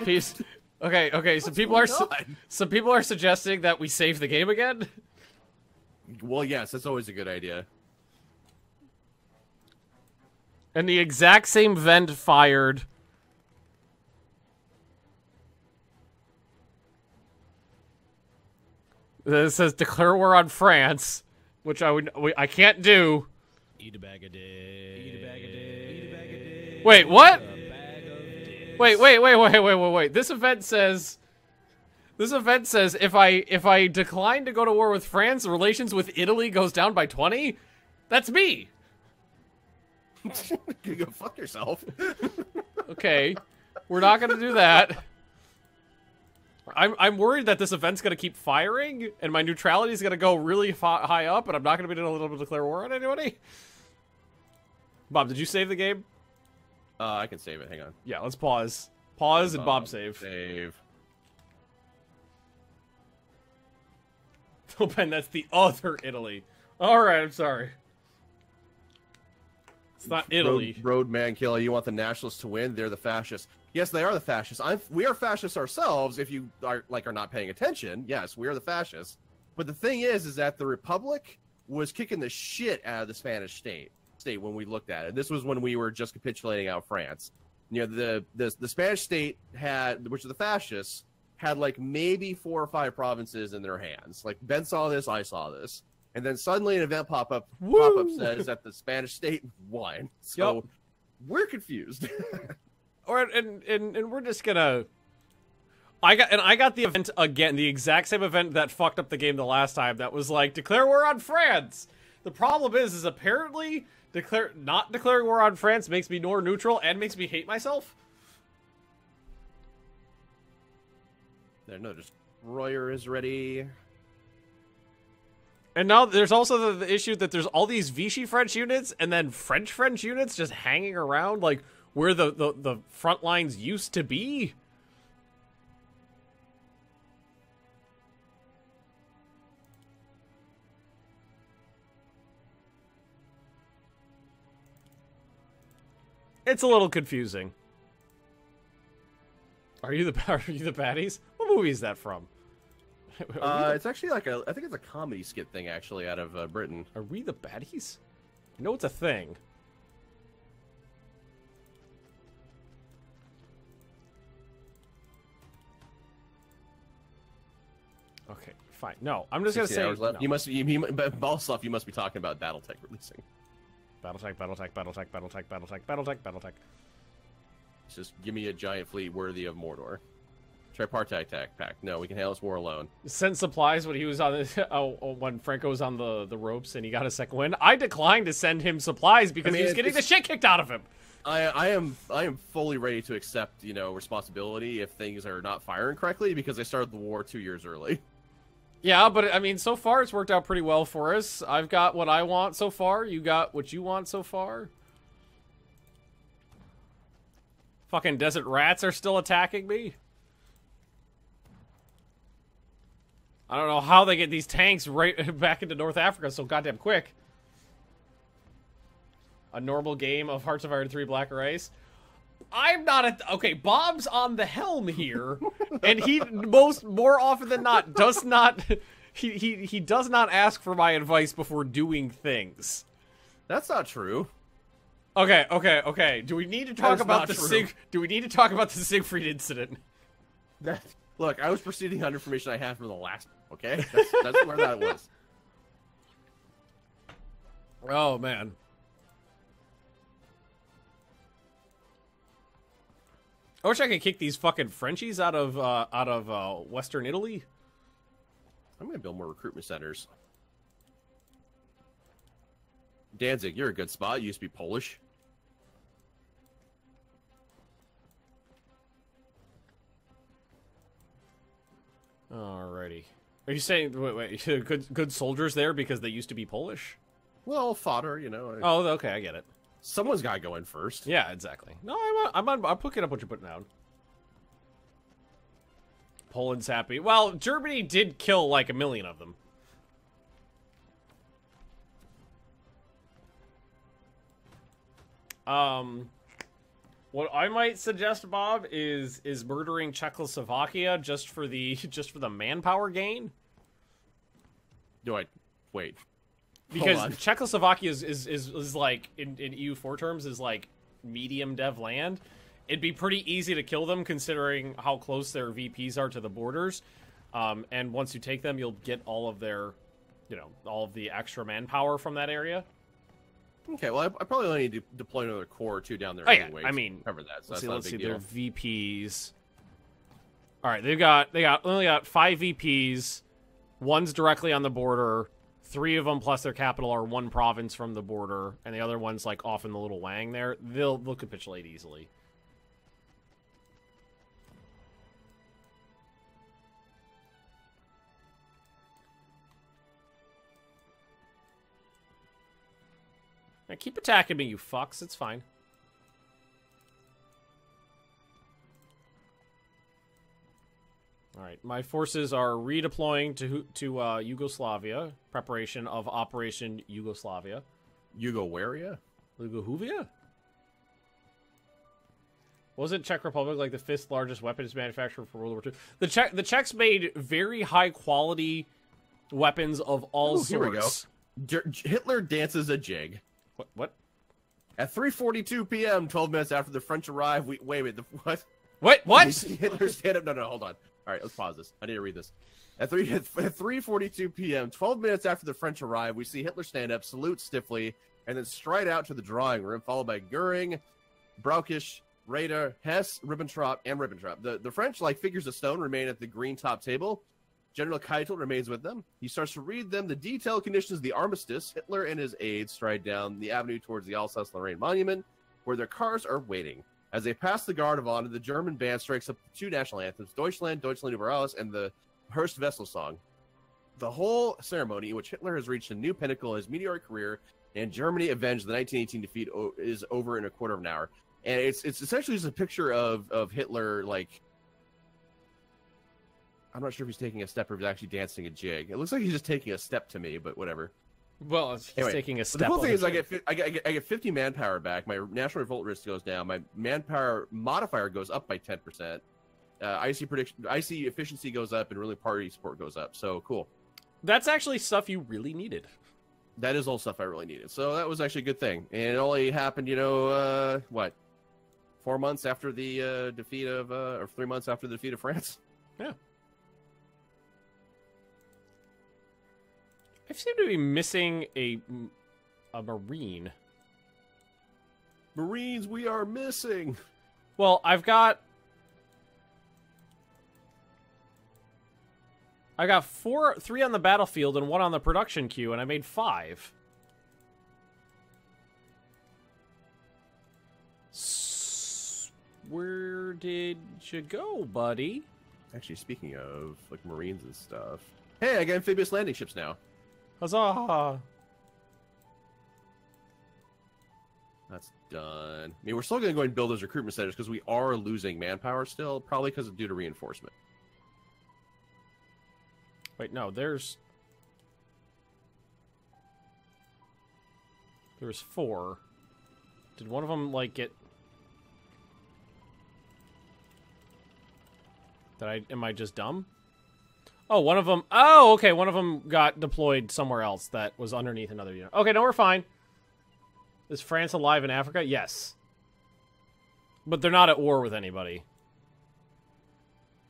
Peace. Okay. Some people are suggesting that we save the game again. Well, yes, that's always a good idea. And the exact same vent fired. It says declare war on France, which I can't do. Eat a bag of dicks. Eat a bag of dicks. Eat a bag of dicks. Wait, what? Wait. This event says if I decline to go to war with France, relations with Italy goes down by 20. That's me. You go fuck yourself. Okay, we're not gonna do that. I'm worried that this event's gonna keep firing, and my neutrality is gonna go really high up, and I'm not gonna be able to declare war on anybody. Bob, did you save the game? I can save it. Hang on. Yeah, let's pause. Pause and Bob save. Save. Oh, Ben, that's the other Italy. All right, I'm sorry. It's not Italy. Road man killer. You want the nationalists to win? They're the fascists. Yes, they are the fascists. We are fascists ourselves. If you are not paying attention, yes, we are the fascists. But the thing is that the Republic was kicking the shit out of the Spanish state when we looked at it. This was when we were just capitulating out France. You know, the Spanish state had, which are the fascists, had like maybe 4 or 5 provinces in their hands. Like Ben saw this, I saw this. And then suddenly an event pop-up says that the Spanish state won. So we're confused. and we're just gonna I got the event again, the exact same event that fucked up the game the last time, that was like declare war on France. The problem is apparently not declaring war on France makes me more neutral and makes me hate myself. No, destroyer is ready. And now there's also the issue that there's all these Vichy French units and then French units just hanging around like where the front lines used to be. It's a little confusing. Are you the baddies? What movie is that from? It's actually like I think it's a comedy skit thing actually out of Britain. Are we the baddies? I know it's a thing. Okay, fine. No, I'm just gonna say no. You must be ball stuff. You must be talking about BattleTech releasing. BattleTech. Just give me a giant fleet worthy of Mordor. Tripartite pack. No, we can handle this war alone. Sent supplies when he was on when Franco was on the ropes and he got a second win. I declined to send him supplies because he was getting the shit kicked out of him. I am fully ready to accept, responsibility if things are not firing correctly because I started the war 2 years early. Yeah, but I mean, so far it's worked out pretty well for us. I've got what I want so far. You got what you want so far. Fucking desert rats are still attacking me. I don't know how they get these tanks right back into North Africa so goddamn quick. A normal game of Hearts of Iron 3 Black or Ice. I'm not okay, Bob's on the helm here, and he more often than not does not he does not ask for my advice before doing things. That's not true. Okay. Do we need to talk about the Siegfried incident? Look, I was proceeding on information I had from the last one, okay? That's where that was. Oh man. I wish I could kick these fucking Frenchies out of Western Italy. I'm gonna build more recruitment centers. Danzig, you're a good spot. You used to be Polish. Alrighty. Are you saying wait good soldiers there because they used to be Polish? Well, fodder, Oh, okay, I get it. Someone's got to go in first. Yeah, exactly. No, I'm picking up what you're putting down. Poland's happy. Well, Germany did kill like 1 million of them. What I might suggest, Bob, is murdering Czechoslovakia just for the manpower gain. Do I wait? Because Czechoslovakia is like in EU4 terms is like medium dev land. It'd be pretty easy to kill them considering how close their VPs are to the borders. And once you take them, you'll get all of their, all of the extra manpower from that area. Okay, well, I probably only need to deploy another corps or two down there anyway. I mean, cover that. So let's see deal. their VPs. All right, they only got 5 VPs. One's directly on the border. 3 of them plus their capital are one province from the border, and the other one's like off in the little wang there. They'll capitulate easily. Now keep attacking me, you fucks. It's fine. All right, my forces are redeploying to Yugoslavia. Preparation of Operation Yugoslavia. Yugowaria? Yugohuvia? Wasn't Czech Republic like the 5th largest weapons manufacturer for World War II? The Czechs made very high quality weapons of all sorts. Here we go. Hitler dances a jig. What? At 3:42 p.m., 12 minutes after the French arrive, wait, what? What? Hitler stand up. No, hold on. All right, let's pause this. I need to read this. At 3:42 p.m., 12 minutes after the French arrive, we see Hitler stand up, salute stiffly, and then stride out to the drawing room, followed by Goering, Braukisch, Raeder, Hess, Ribbentrop, and Ribbentrop. The French, like figures of stone, remain at the green top table. General Keitel remains with them. He starts to read them the detailed conditions of the armistice. Hitler and his aides stride down the avenue towards the Alsace-Lorraine Monument, where their cars are waiting. As they pass the Guard of Honor, the German band strikes up 2 national anthems, Deutschland, Deutschland über alles, and the Hearst Vessel song. The whole ceremony, in which Hitler has reached a new pinnacle in his meteoric career, and Germany avenged the 1918 defeat, is over in a quarter of an hour. And it's essentially just a picture of Hitler, like, I'm not sure if he's taking a step or if he's actually dancing a jig. It looks like he's just taking a step to me, but whatever. Well, he's taking a step. The cool thing is I get 50 manpower back. My national revolt risk goes down. My manpower modifier goes up by 10%. IC efficiency goes up, and really party support goes up. So cool. That's actually stuff you really needed. That is all stuff I really needed. So that was actually a good thing. And it only happened, 4 months after the defeat of, or 3 months after the defeat of France. Yeah. I seem to be missing a Marine. Marines, we are missing. Well, I've got 3 on the battlefield and 1 on the production queue, and I made 5. Where did you go, buddy? Actually, speaking of like Marines and stuff, hey, I got amphibious landing ships now. Huzzah! That's done. I mean, we're still going to go and build those recruitment centers because we are losing manpower still, probably because of due to reinforcement. Wait, no, there's 4. Did one of them, like, get... Am I just dumb? Oh, one of them... Oh, okay, one of them got deployed somewhere else that was underneath another unit. Okay, no, we're fine. Is France alive in Africa? Yes. But they're not at war with anybody.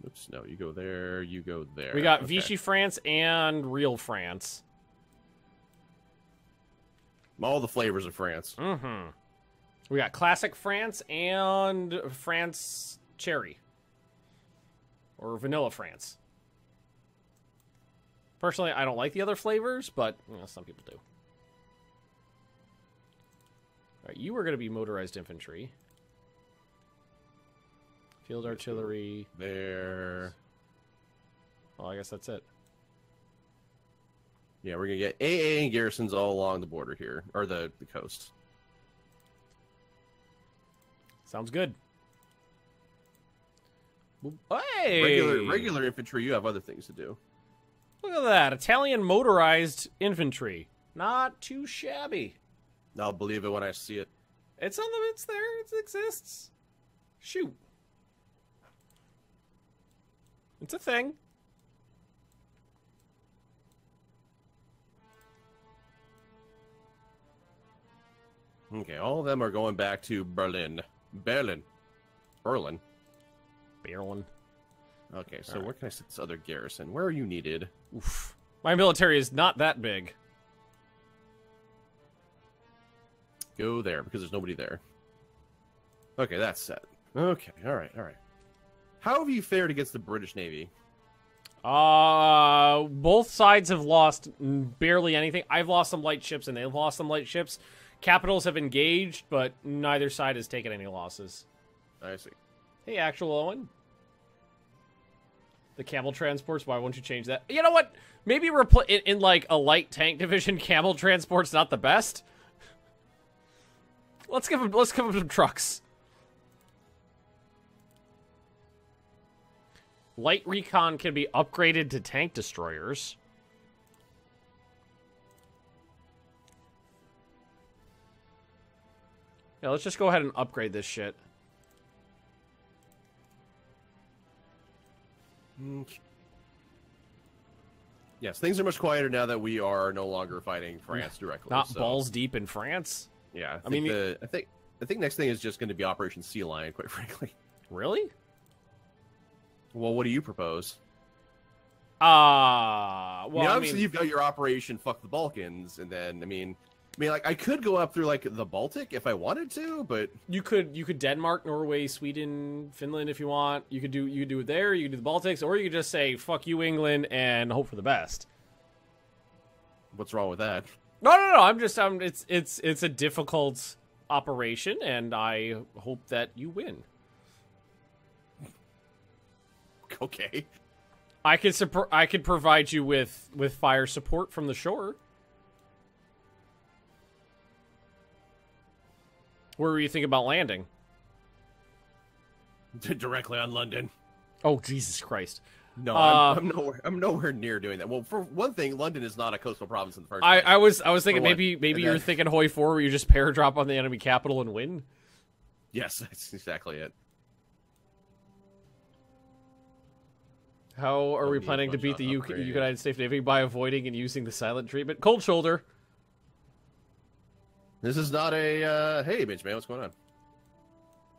Oops, no, you go there, you go there. We got Vichy France and real France. All the flavors of France. Mm-hmm. We got classic France and France cherry. Or vanilla France. Personally, I don't like the other flavors, but some people do. Alright, you are going to be motorized infantry. Field artillery. There. Well, I guess that's it. Yeah, we're going to get AA and garrisons all along the border here. Or the coast. Sounds good. Hey! Regular infantry, you have other things to do. Look at that. Italian motorized infantry. Not too shabby. I'll believe it when I see it. It's there. It exists. Shoot. It's a thing. Okay, all of them are going back to Berlin. Berlin. Berlin. Okay, so where can I set this other garrison? Where are you needed? Oof. My military is not that big. Go there, because there's nobody there. Okay, that's set. Okay, alright. How have you fared against the British Navy? Both sides have lost barely anything. I've lost some light ships, and they've lost some light ships. Capitals have engaged, but neither side has taken any losses. I see. Hey, actual Owen. The camel transports, why won't you change that? You know what? Maybe in like a light tank division, camel transport's not the best. Let's give him some trucks. Light recon can be upgraded to tank destroyers. Yeah, let's just go ahead and upgrade this shit. Okay. Yes, things are much quieter now that we are no longer fighting France directly. Not balls deep in France. Yeah, I think next thing is just going to be Operation Sea Lion, quite frankly. Really? Well, what do you propose? Well, obviously you've got your Operation Fuck the Balkans, and then I mean, like I could go up through like the Baltic if I wanted to, but you could Denmark, Norway, Sweden, Finland if you want. You could do it there. You could do the Baltics, or you could just say fuck you, England, and hope for the best. What's wrong with that? No. It's a difficult operation, and I hope that you win. Okay. I could provide you with fire support from the shore. Where were you thinking about landing? Directly on London. Oh, Jesus Christ. No, I'm nowhere near doing that. Well, for one thing, London is not a coastal province in the first place. I was thinking maybe you're thinking Hoi 4 where you just paradrop on the enemy capital and win. Yes, that's exactly it. How are we planning to beat the United States Navy by avoiding and using the silent treatment? Cold shoulder. This is not a, hey, bitch, man, what's going on?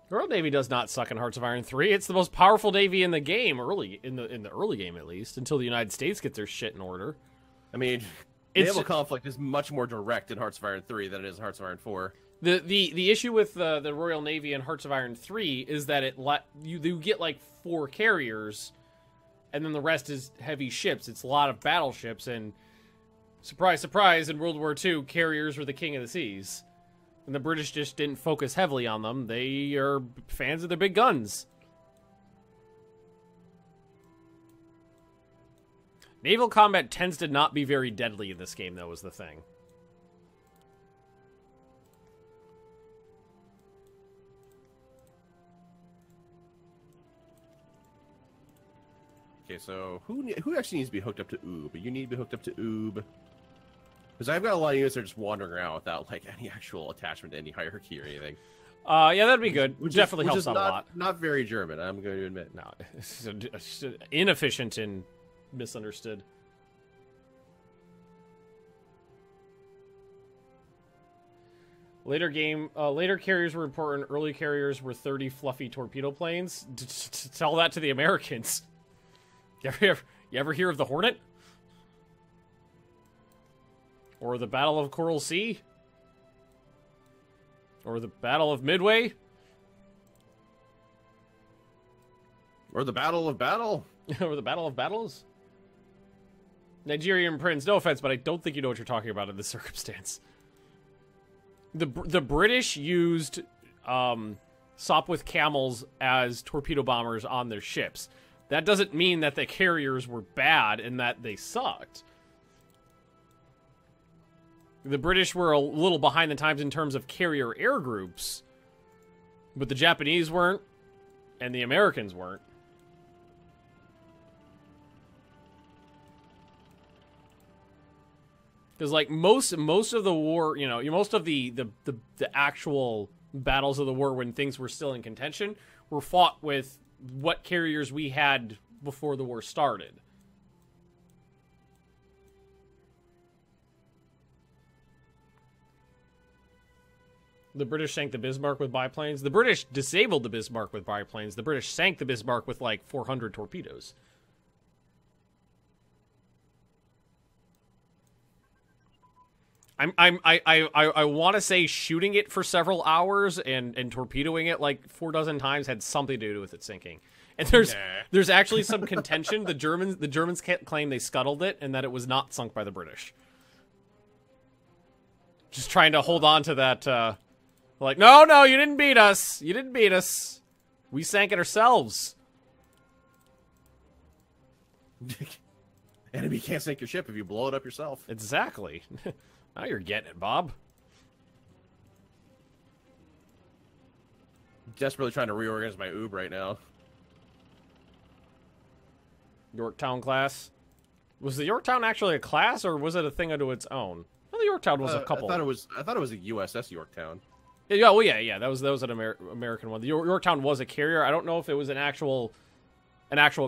The Royal Navy does not suck in Hearts of Iron 3. It's the most powerful navy in the game, in the early game at least, until the United States gets their shit in order. I mean, naval conflict is much more direct in Hearts of Iron 3 than it is in Hearts of Iron 4. The issue with the Royal Navy in Hearts of Iron 3 is that you get like 4 carriers, and then the rest is heavy ships. It's a lot of battleships, and surprise, surprise, in World War II, carriers were the king of the seas. And the British just didn't focus heavily on them. They are fans of their big guns. Naval combat tends to not be very deadly in this game, though, is the thing. Okay, so who actually needs to be hooked up to Oob? You need to be hooked up to Oob. Because I've got a lot of units that are just wandering around without like any actual attachment to any hierarchy or anything. Yeah, that'd be good. Which definitely helps out a lot. Not very German, I'm going to admit. No, it's inefficient and misunderstood. Later carriers were important. Early carriers were 30 fluffy torpedo planes. Tell that to the Americans. You ever hear of the Hornet? Or the Battle of Coral Sea? Or the Battle of Midway? Or the Battle of Battle? Or the Battle of Battles? Nigerian Prince, no offense, but I don't think you know what you're talking about in this circumstance. The British used Sopwith camels as torpedo bombers on their ships. That doesn't mean that the carriers were bad and that they sucked. The British were a little behind the times in terms of carrier air groups, but the Japanese weren't, and the Americans weren't. Because like most of the war, most of the actual battles of the war when things were still in contention were fought with what carriers we had before the war started. The British sank the Bismarck with biplanes. The British disabled the Bismarck with biplanes. The British sank the Bismarck with like 400 torpedoes. I want to say shooting it for several hours and torpedoing it like 4 dozen times had something to do with it sinking. And there's actually some contention. The Germans claim they scuttled it and that it was not sunk by the British. Just trying to hold on to that. Like, no, you didn't beat us. You didn't beat us. We sank it ourselves. Enemy can't sink your ship if you blow it up yourself. Exactly. Now you're getting it, Bob. Desperately trying to reorganize my oob right now. Yorktown class. Was the Yorktown actually a class, or was it a thing unto its own? Well, the Yorktown was a couple. I thought it was a USS Yorktown. Yeah, well, yeah. That was an American one. The Yorktown was a carrier. I don't know if it was an actual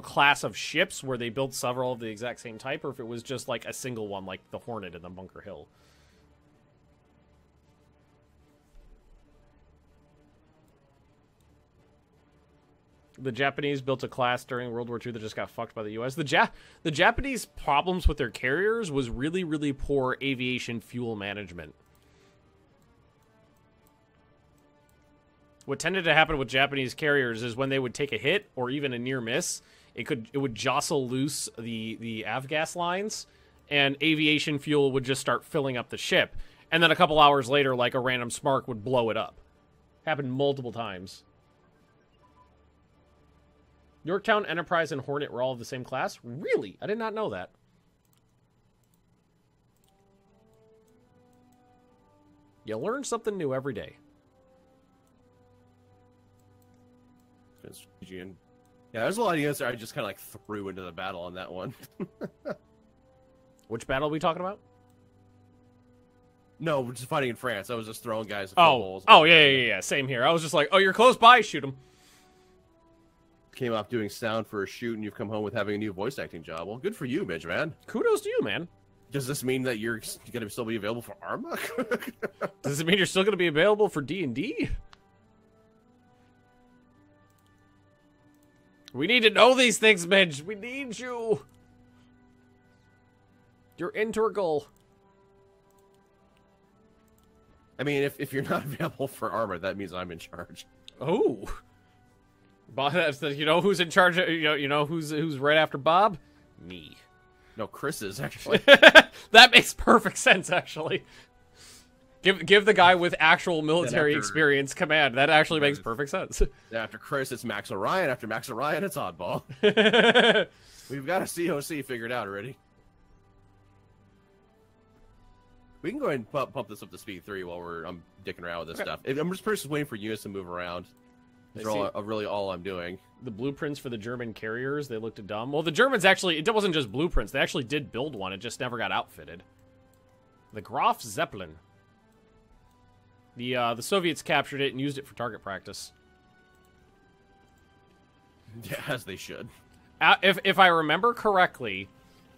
class of ships where they built several of the exact same type, or if it was just like a single one, like the Hornet and the Bunker Hill. The Japanese built a class during World War II that just got fucked by the U.S. The Japanese problems with their carriers was really, really poor aviation fuel management. What tended to happen with Japanese carriers is when they would take a hit or even a near miss, it would jostle loose the avgas lines, and aviation fuel would just start filling up the ship. And then a couple hours later, like a random spark would blow it up. Happened multiple times. Yorktown, Enterprise, and Hornet were all of the same class? Really? I did not know that. You learn something new every day. Yeah, there's a lot of units that I just kind of like threw into the battle on that one. Which battle are we talking about? No, we're just fighting in France. I was just throwing guys at holes. Oh, yeah. Same here. I was just like, oh, you're close by, shoot them. Came off doing sound for a shoot, and you've come home with having a new voice acting job. Well, good for you, Midge, man. Kudos to you, man. Does this mean that you're going to still be available for Arma? Does it mean you're still going to be available for D&D? We need to know these things, Midge. We need you. You're integral. I mean, if you're not available for Arma, that means I'm in charge. Oh. You know who's in charge? You know who's right after Bob? Me. No, Chris is actually. That makes perfect sense, actually. Give the guy with actual military experience command. That actually makes perfect sense. After Chris, it's Max Orion. After Max Orion, it's Oddball. We've got a COC figured out already. We can go ahead and pump this up to speed 3 while I'm dicking around with this stuff. I'm just waiting for units to move around. That's really all I'm doing. The blueprints for the German carriers, they looked dumb. Well, the Germans actually, it wasn't just blueprints. They actually did build one. It just never got outfitted. The Graf Zeppelin. The Soviets captured it and used it for target practice. Yeah, as they should. If I remember correctly,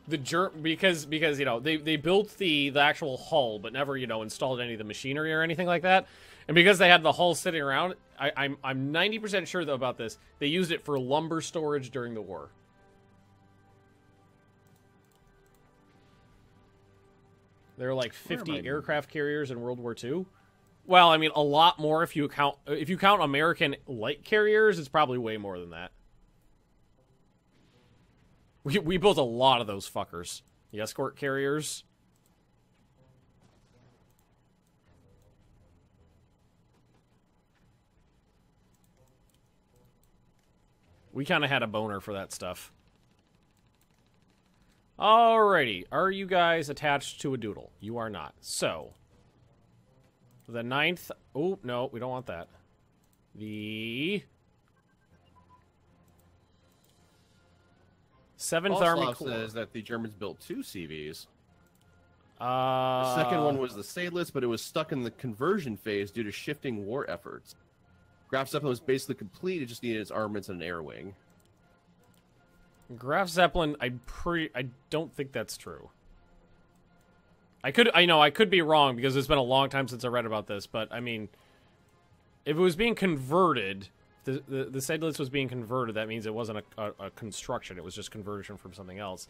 because you know they built the actual hull, but never installed any of the machinery or anything like that. And because they had the hull sitting around, I'm 90% sure though about this. They used it for lumber storage during the war. There were like 50 aircraft carriers in World War II. Well, I mean, a lot more if you count American light carriers. It's probably way more than that. We built a lot of those fuckers. The escort carriers. We kind of had a boner for that stuff. Alrighty. Are you guys attached to a doodle? You are not. So, the 9th... Oh, no, we don't want that. The 7th Army Corps says that the Germans built 2 CVs. The second one was the Sadeless, but it was stuck in the conversion phase due to shifting war efforts. Graf Zeppelin was basically complete. It just needed its armaments and an air wing. Graf Zeppelin, I don't think that's true. I could be wrong because it's been a long time since I read about this, but I mean, if it was being converted, the Seydlitz was being converted, that means it wasn't a construction, it was just conversion from something else.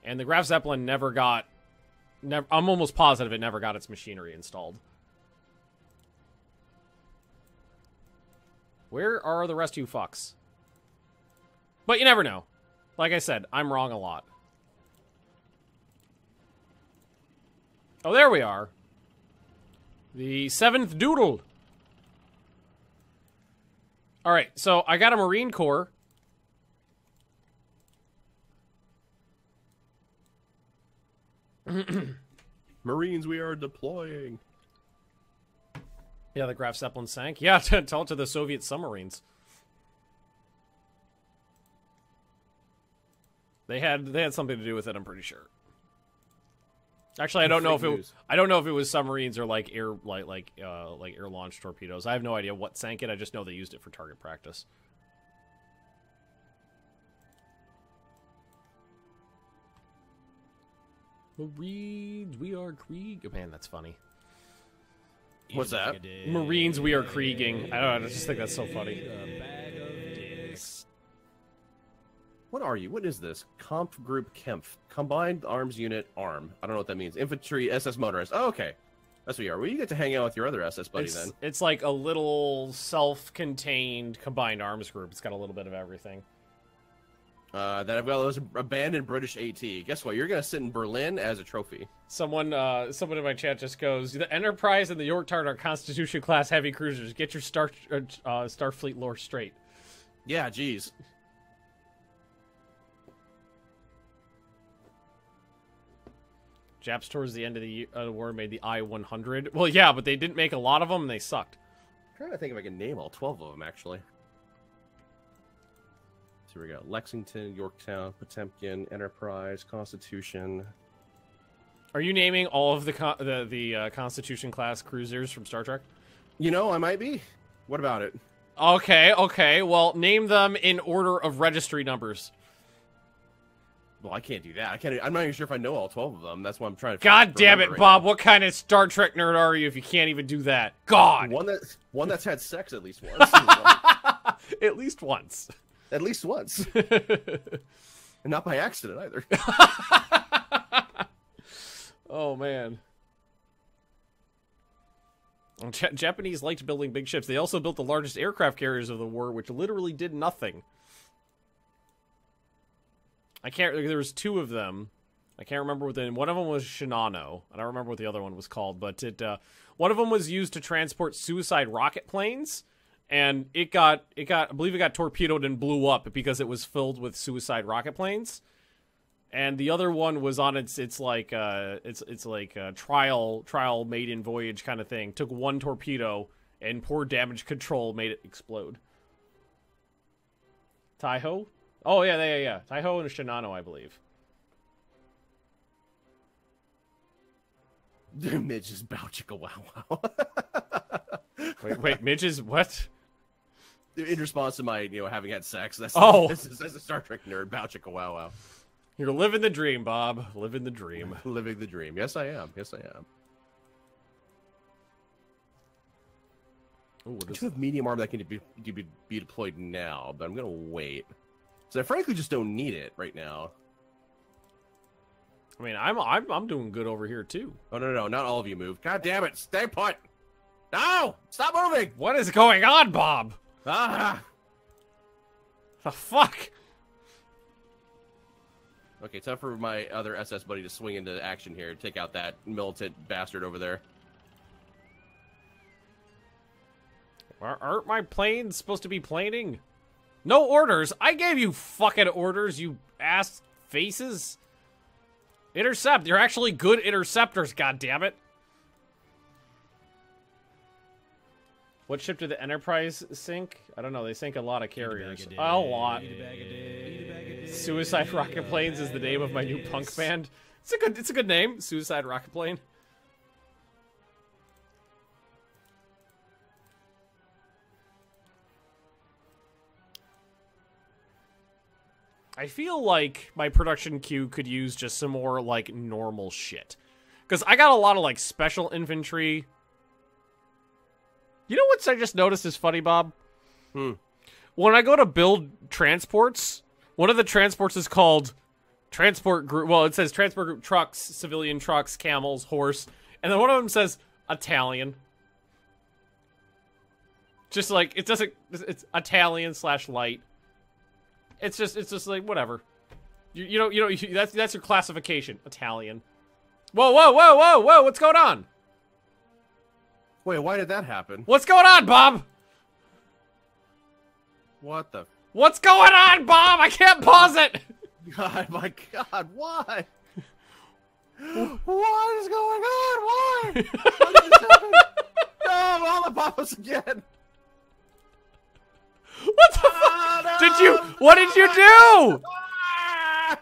And the Graf Zeppelin I'm almost positive it never got its machinery installed. Where are the rest of you fucks? But you never know. Like I said, I'm wrong a lot. Oh, there we are. The 7th Doodle. Alright, so I got a Marine Corps. Marines, we are deploying. Yeah, the Graf Zeppelin sank. Yeah, tell it to the Soviet submarines. They had something to do with it, I'm pretty sure. Actually, I don't know if it was submarines or like air launched torpedoes. I have no idea what sank it. I just know they used it for target practice. Marines, we are Krieg. Oh, man, that's funny. What's that? Marines, we are Krieging. I don't know. I just think that's so funny. What are you? What is this? Comp Group Kempf. Combined Arms Unit ARM. I don't know what that means. Infantry SS Motorized. Oh, okay. That's what you are. Well, you get to hang out with your other SS buddy then. It's like a little self-contained combined arms group. It's got a little bit of everything. Then I've got those abandoned British AT. Guess what? You're going to sit in Berlin as a trophy. Someone in my chat just goes, the Enterprise and the Yorktard are Constitution-class heavy cruisers. Get your Starfleet lore straight. Yeah, geez. Japs towards the end of the war made the I-100. Well, yeah, but they didn't make a lot of them, and they sucked. I'm trying to think if I can name all 12 of them, actually. So we got Lexington, Yorktown, Potemkin, Enterprise, Constitution. Are you naming all of the Constitution-class cruisers from Star Trek? You know, I might be. What about it? Okay. Well, name them in order of registry numbers. Well, I can't do that. I'm not even sure if I know all 12 of them. That's why I'm trying to. God damn it, Bob! What kind of Star Trek nerd are you if you can't even do that? God. One that's had sex at least once. At least once. At least once. And not by accident either. Oh man. Japanese liked building big ships. They also built the largest aircraft carriers of the war, which literally did nothing. There was two of them. I can't remember one of them was Shinano. I don't remember what the other one was called, but one of them was used to transport suicide rocket planes, and I believe it got torpedoed and blew up because it was filled with suicide rocket planes. And the other one was on it's like a trial maiden voyage kind of thing. Took one torpedo and poor damage control made it explode. Taiho? Oh, yeah. Taiho and Shinano, I believe. Midge is bow chicka wow wow. Wait, Midge is what? In response to my, having had sex. That's a Star Trek nerd, bow chicka wow wow. You're living the dream, Bob. Living the dream. Living the dream. Yes, I am. Ooh, I do have medium arm that can be deployed now, but I'm gonna wait. So I frankly just don't need it right now. I mean, I'm doing good over here too. Oh no, not all of you move. God damn it, stay put. No, stop moving. What is going on, Bob? Ah. The fuck. Okay, time for my other SS buddy to swing into action here. Take out that militant bastard over there. Aren't my planes supposed to be planing? No orders. I gave you fucking orders, you ass faces. Intercept. They're actually good interceptors, goddammit. What ship did the Enterprise sink? I don't know. They sink a lot of carriers. A lot. Suicide Rocket Planes is the name of my new punk band. It's a good name. Suicide Rocket Plane. I feel like my production queue could use just some more, like, normal shit. Because I got a lot of, like, special infantry. You know what I just noticed is funny, Bob? When I go to build transports, one of the transports is called transport group. Well, it says transport group trucks, civilian trucks, camels, horse. And then one of them says Italian. Just like, it doesn't, it's Italian / light. It's just like, whatever. You know, that's your classification, Italian. Whoa, whoa, whoa, whoa, whoa, what's going on? Wait, why did that happen? What's going on, Bob? What the? What's going on, Bob? I can't pause it! God, my God, why? What is going on? Why? What is happening? No, all the pop-ups again. What the fuck? No, What did you do?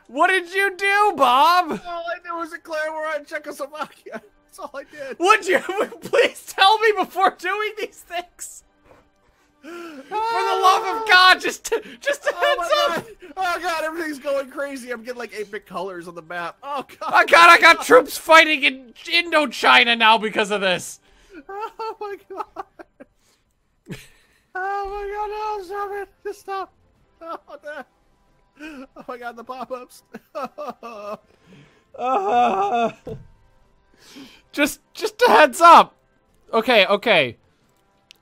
What did you do, Bob? All I did was declare war on Czechoslovakia. That's all I did. Would you please tell me before doing these things? For the love of God, just a heads up. Oh God, everything's going crazy. I'm getting like 8-bit colors on the map. Oh God. Oh God, I got troops fighting in Indochina now because of this. Oh my God. Oh my God, no, stop it. Just stop. Oh, no. Oh my God, the pop-ups. Just a heads up. Okay.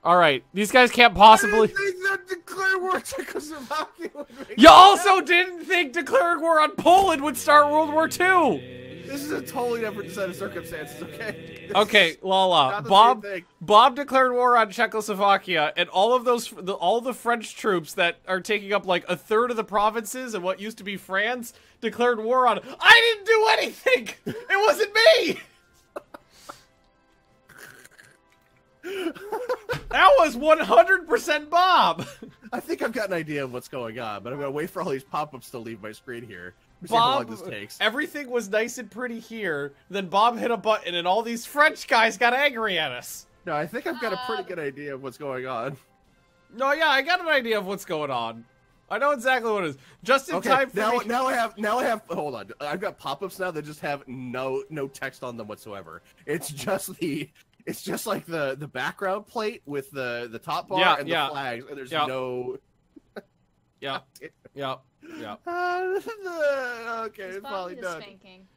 All right, these guys can't possibly. I didn't think that declare war on Czechoslovakia would make You also didn't think declaring war on Poland would start World War II. This is a totally different set of circumstances, okay? Okay, Lala. Bob declared war on Czechoslovakia, and all of all the French troops that are taking up like a third of the provinces and what used to be France declared war on. I didn't do anything. It wasn't me. That was 100% Bob. I think I've got an idea of what's going on, but I'm gonna wait for all these pop-ups to leave my screen here. See how long this takes. Everything was nice and pretty here. Then Bob hit a button, and all these French guys got angry at us. No, I think I've got a pretty good idea of what's going on. No, yeah, I got an idea of what's going on. I know exactly what it is. Just in time for me. Now I have. Hold on, I've got pop-ups now that just have no text on them whatsoever. It's just like the background plate with the top bar and the flags, and there's no. Yeah. Okay, it's probably done. Spanking.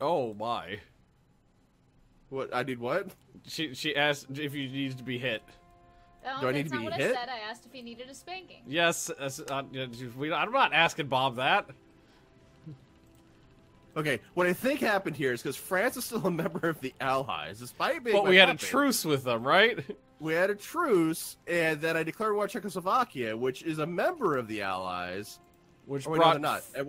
Oh my. What? I need what? She asked if you needed to be hit. Oh, Do I need to be hit? hit? I said. I asked if he needed a spanking. Yes, I'm not asking Bob that. Okay, what I think happened here is because France is still a member of the Allies, despite being. But we had a truce with them, right? We had a truce, and then I declared war on Czechoslovakia, which is a member of the Allies. Which wait, brought... no, they're not. And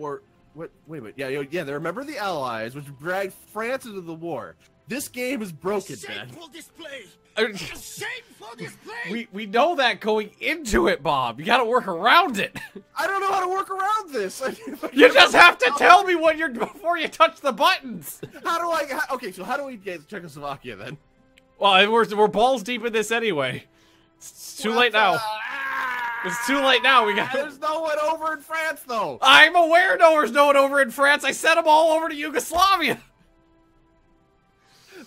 wait a minute. Yeah, they're a member of the Allies, which dragged France into the war. This game is broken, man. Shameful display. Shameful display. We know that going into it, Bob. You gotta work around it. I don't know how to work around this. You just have to tell me when before you touch the buttons. Okay, so how do we get Czechoslovakia then? Well, we're balls deep in this anyway. It's too late now. It's too late now. There's no one over in France, though. I'm aware there's no one over in France. I sent them all over to Yugoslavia.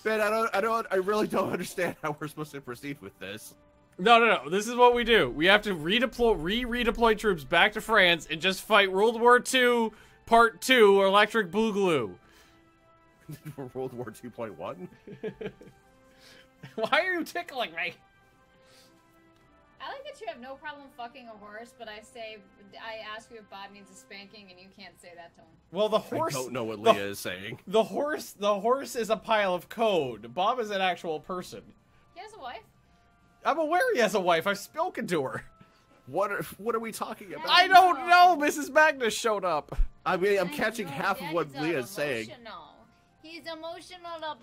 Man, I really don't understand how we're supposed to proceed with this. No. This is what we do. We have to redeploy troops back to France and just fight World War II Part 2 or Electric Boogaloo. World War 2.1? Why are you tickling me? I like that you have no problem fucking a horse, but I ask you if Bob needs a spanking, and you can't say that to him. Well, the horse. I don't know what Leah is saying. The horse is a pile of code. Bob is an actual person. He has a wife. I'm aware he has a wife. I've spoken to her. What are we talking about? I don't know. Mrs. Magnus showed up. I mean, I'm catching half of what Leah is saying. He's emotional about.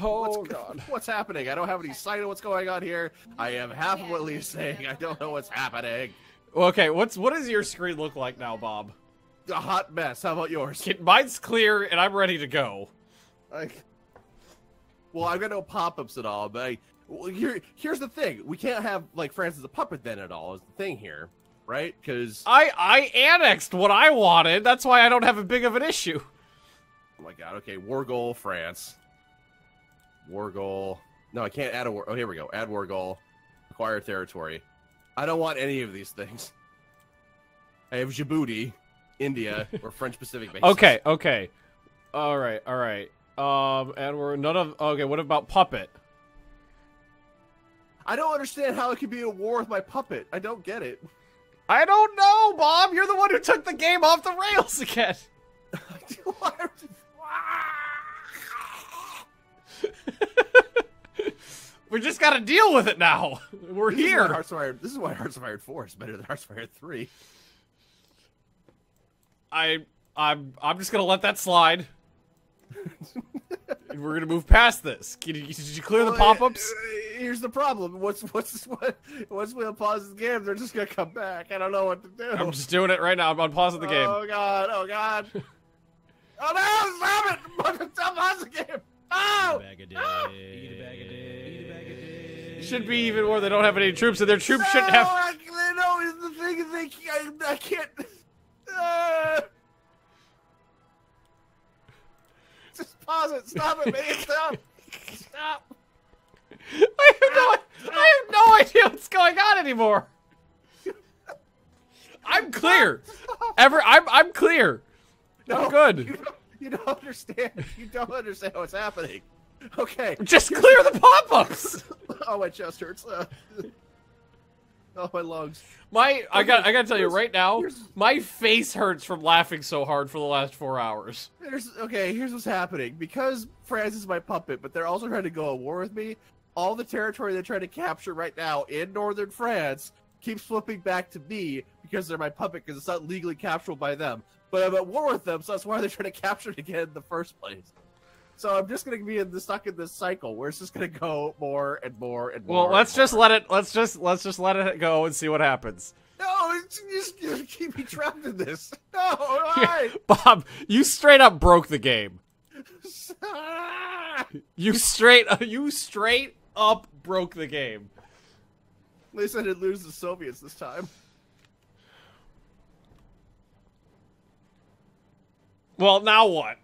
Oh, God. What's happening? I don't have any sight of what's going on here. I have half of what Leah's saying. I don't know what's happening. Okay, what does your screen look like now, Bob? A hot mess. How about yours? Mine's clear, and I'm ready to go. Well, I've got no pop-ups at all, but here's the thing. We can't have, like, France as a puppet then at all, is the thing here. right? Because I annexed what I wanted. That's why I don't have a big of an issue. oh my god. Okay, war goal, France. War goal. No, I can't add a war. Oh, here we go. Add war goal. Acquire territory. I don't want any of these things. I have Djibouti, India, or French Pacific bases. Okay, okay. All right, all right. And we're none of. Okay, what about puppet? I don't understand how it could be a war with my puppet. I don't get it. I don't know, Bob. You're the one who took the game off the rails again. We just gotta deal with it now. We're here. This is why Hearts of Iron 4 is better than Hearts of Iron 3. I'm just gonna let that slide. We're gonna move past this. Did you clear the pop-ups? Here's the problem. Once we unpause the game, they're just gonna come back. I don't know what to do. I'm just doing it right now. I'm unpausing the game. Oh god! Oh god! Oh no! Stop it! Unpause the game! Oh! Should be even more. They don't have any troops, and their troops shouldn't have. No, the thing is, I can't. Just pause it. Stop it, man. Stop. Stop. I have no idea what's going on anymore. I'm clear. I'm clear. No, I'm good. You don't understand. You don't understand what's happening. Okay. Just clear the pop-ups. Oh, my chest hurts. Oh, my lungs. I gotta tell you right now, my face hurts from laughing so hard for the last 4 hours. Here's what's happening. Because France is my puppet, but they're also trying to go to war with me, all the territory they're trying to capture right now in northern France keeps flipping back to me because they're my puppet, because it's not legally capturable by them. But I'm at war with them, so that's why they're trying to capture it again in the first place. So I'm just gonna be stuck in this cycle where it's just gonna go more and more and more. Well, let's just let it go and see what happens. No, you're just gonna keep me trapped in this. No, why? Bob, you straight up broke the game. You straight up broke the game. At least I didn't lose the Soviets this time. Well, now what?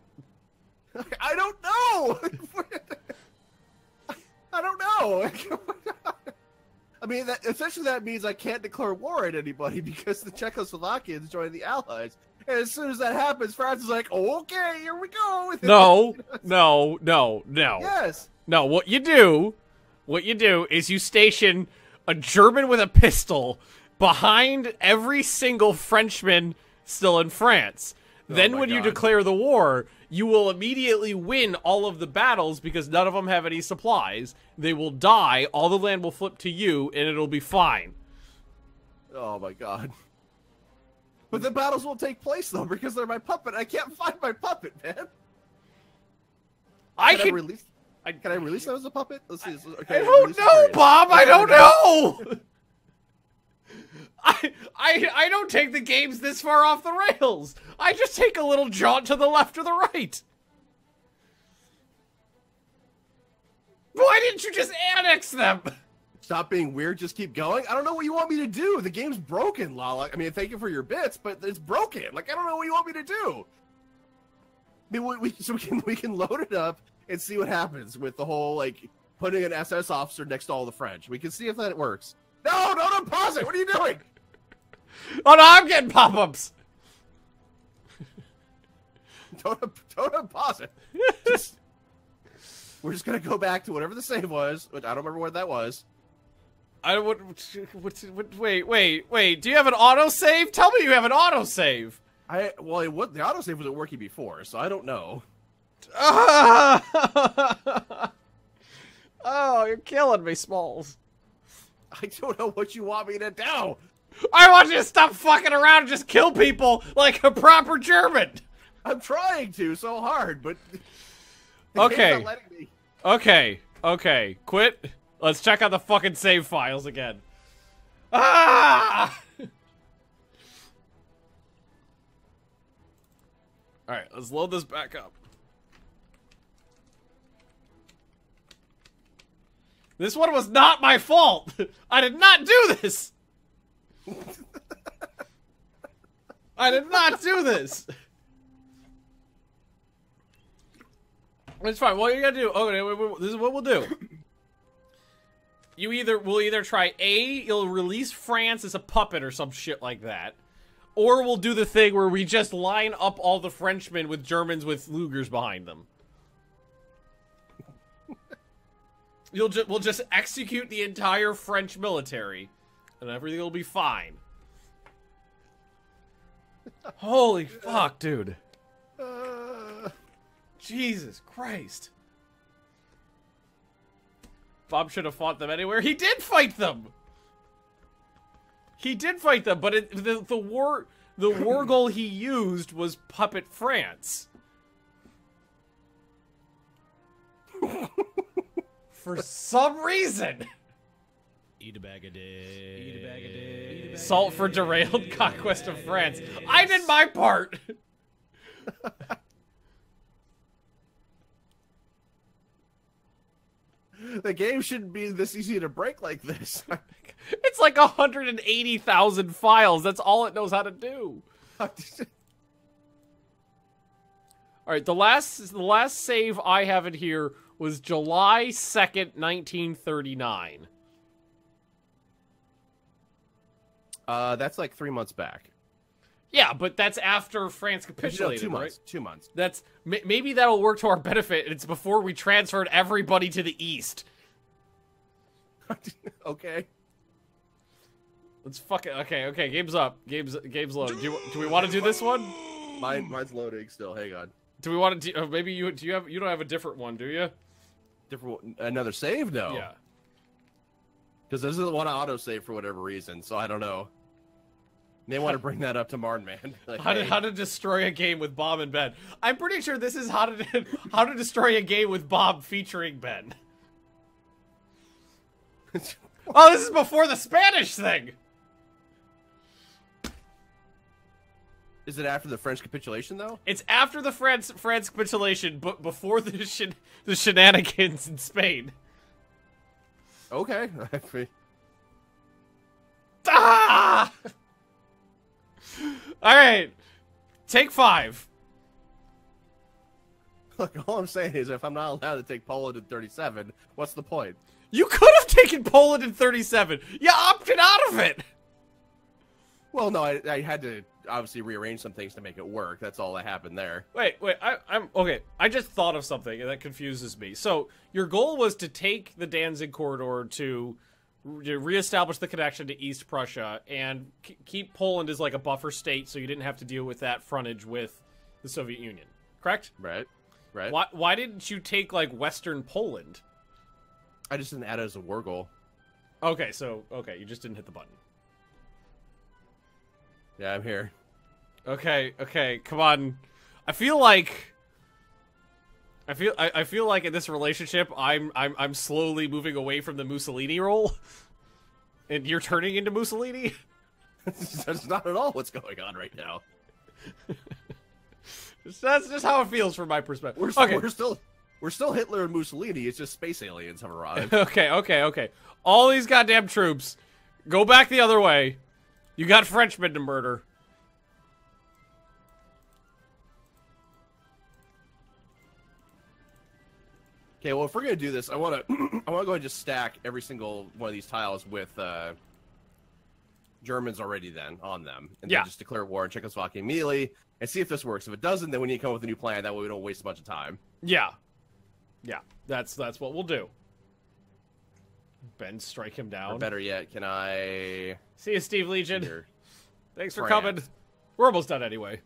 I don't know. I don't know. I mean, essentially that means I can't declare war on anybody because the Czechoslovakians joined the Allies. And as soon as that happens, France is like, oh, okay, here we go. No. Yes. No, what you do is you station a German with a pistol behind every single Frenchman still in France. Then when you declare the war, you will immediately win all of the battles because none of them have any supplies. They will die, all the land will flip to you, and it'll be fine. Oh my god. But the battles won't take place, though, because they're my puppet. I can't find my puppet, man. Can I release them as a puppet? Let's see. Okay, I don't know, Bob! I don't know! I don't take the games this far off the rails. I just take a little jaunt to the left or the right. Why didn't you just annex them? Stop being weird, just keep going. I don't know what you want me to do. The game's broken, Lala. I mean, thank you for your bits, but it's broken. Like, I don't know what you want me to do. I mean, we can load it up and see what happens with the whole, like, putting an SS officer next to all the French. We can see if that works. No, don't unpause it. What are you doing? Oh no, I'm getting pop-ups. Don't unpause it. We're just gonna go back to whatever the save was, which I don't remember what that was. Wait. Do you have an autosave? Tell me you have an autosave. The autosave wasn't working before, so I don't know. Oh, you're killing me, Smalls. I don't know what you want me to do. I want you to stop fucking around and just kill people like a proper German. I'm trying to so hard, but okay. not letting me. Okay. Quit. Let's check out the fucking save files again. Ah! Alright, let's load this back up. This one was not my fault! I did not do this! I did not do this. It's fine. What you gotta do? Okay, this is what we'll do. We'll either try you'll release France as a puppet or some shit like that, or we'll do the thing where we just line up all the Frenchmen with Germans with Lugers behind them. We'll just execute the entire French military, and everything will be fine. Holy fuck, dude. Jesus Christ. Bob should have fought them anywhere. He did fight them! He did fight them, but the war goal he used was puppet France. For some reason. Eat a bag a day. Eat a bag a day. Salt for derailed conquest of France. I did my part. The game shouldn't be this easy to break like this. It's like 180,000 files. That's all it knows how to do. Alright, the last save I have in here was July 2nd, 1939. That's like 3 months back. Yeah, but that's after France capitulated, 2 months. right? 2 months. That's maybe that'll work to our benefit. It's before we transferred everybody to the east. Okay. Let's fuck it. Okay. Game's up. Game's loaded. Do we want to do this one? Mine's loading still. Hang on. Do we want to? Maybe you don't have a different one, do you? Another save? No. Yeah. Because this doesn't want to autosave for whatever reason, so I don't know. They want to bring that up to Marn, man. Like, how to destroy a game with Bob and Ben. I'm pretty sure this is how to destroy a game with Bob featuring Ben. Oh, this is before the Spanish thing. Is it after the French capitulation, though? It's after the France capitulation, but before the shenanigans in Spain. Okay. Ah! Alright. Take 5. Look, all I'm saying is if I'm not allowed to take Poland in 37, what's the point? You could have taken Poland in 37. You opted out of it. Well, no, I had to obviously rearrange some things to make it work. That's all that happened there. Wait, I'm okay. I just thought of something and that confuses me. So your goal was to take the Danzig corridor to reestablish the connection to East Prussia and keep Poland as like a buffer state, so you didn't have to deal with that frontage with the Soviet Union. Correct? Right. Why didn't you take like Western Poland? I just didn't add it as a war goal. Okay, you just didn't hit the button. Yeah, I'm here. Okay, come on. I feel like in this relationship, I'm slowly moving away from the Mussolini role, and you're turning into Mussolini. That's not at all what's going on right now. That's just how it feels from my perspective. We're still Hitler and Mussolini. It's just space aliens have arrived. Okay. All these goddamn troops, go back the other way. You got Frenchmen to murder. Okay, well, if we're gonna do this, I want to go ahead and just stack every single one of these tiles with Germans already then on them, and then just declare war on Czechoslovakia immediately and see if this works. If it doesn't, then we need to come up with a new plan. That way, we don't waste a bunch of time. Yeah, that's what we'll do. Ben, strike him down. Or better yet, can I see you, Steve Legion? Here. Thanks for coming. We're almost done anyway.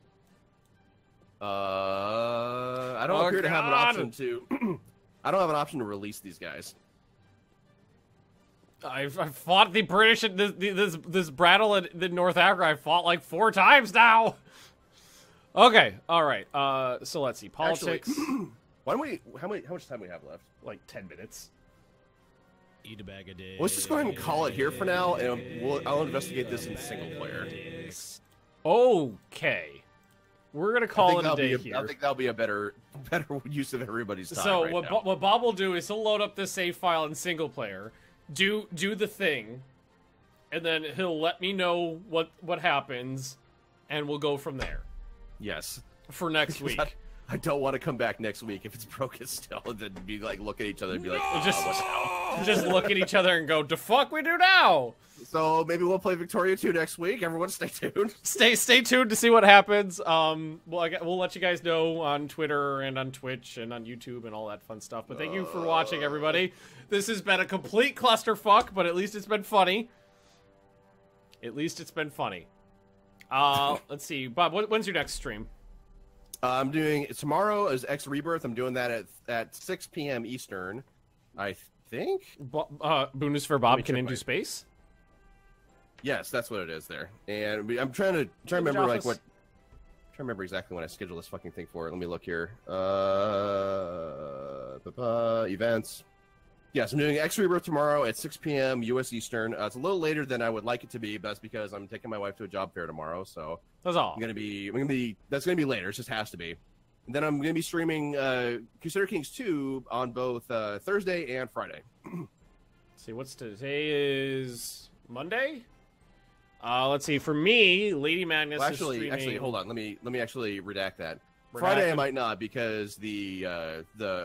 I don't appear to have an option to. I don't have an option to release these guys. I've fought the British and this brattle in North Africa. I've fought like 4 times now. Okay, all right. So let's see. Politics. Actually, why don't we? How much time we have left? Like 10 minutes. Eat a bag a day. Let's just go ahead and call it here for now, and I'll investigate this in single player. Okay. We're gonna call it a day here. I think that'll be a better use of everybody's time. So right what Bob will do is he'll load up this save file in single player, do the thing, and then he'll let me know what happens, and we'll go from there Yes. for next week. I don't want to come back next week if it's broken still, and then be like, look at each other and be like, Just look at each other and go, "The fuck we do now?" So maybe we'll play Victoria 2 next week. Everyone stay tuned. Stay tuned to see what happens. We'll let you guys know on Twitter and on Twitch and on YouTube and all that fun stuff. But thank you for watching, everybody. This has been a complete clusterfuck, but at least it's been funny. Let's see, Bob. When's your next stream? I'm doing tomorrow is X Rebirth. I'm doing that at 6 p.m. Eastern, I think. Bundeswehr Bob can into space. Yes, that's what it is there. And I'm trying to remember like what. Trying to remember exactly when I scheduled this fucking thing for it. Let me look here. Events. Yes, I'm doing X Rebirth tomorrow at 6 p.m. U.S. Eastern. It's a little later than I would like it to be, but that's because I'm taking my wife to a job fair tomorrow. So that's all. That's gonna be later. It just has to be. And then I'm gonna be streaming Crusader Kings 2 on both Thursday and Friday. Let's see, what's today is Monday. Let's see. For me, Lady Magnus is streaming. Actually, hold on. Let me actually redact that. Friday I might not because the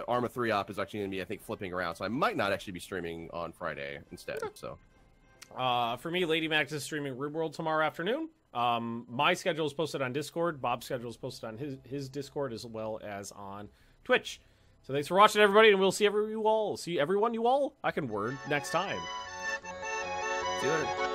Arma 3 op is actually going to be, I think, flipping around. So I might not actually be streaming on Friday instead. So, for me, Lady Max is streaming RimWorld tomorrow afternoon. My schedule is posted on Discord. Bob's schedule is posted on his Discord as well as on Twitch. So thanks for watching, everybody, and we'll see everyone you all. I can word next time. See you later.